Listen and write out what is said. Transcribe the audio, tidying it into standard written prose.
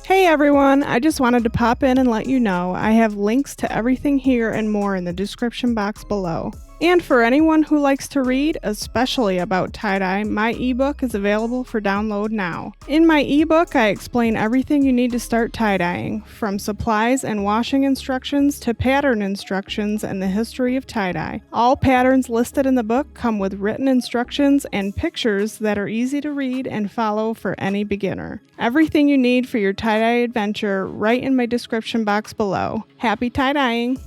Hey everyone, I just wanted to pop in and let you know I have links to everything here and more in the description box below. And for anyone who likes to read, especially about tie-dye, my ebook is available for download now. In my ebook, I explain everything you need to start tie-dyeing, from supplies and washing instructions to pattern instructions and the history of tie-dye. All patterns listed in the book come with written instructions and pictures that are easy to read and follow for any beginner. Everything you need for your tie-dye adventure right in my description box below. Happy tie-dyeing!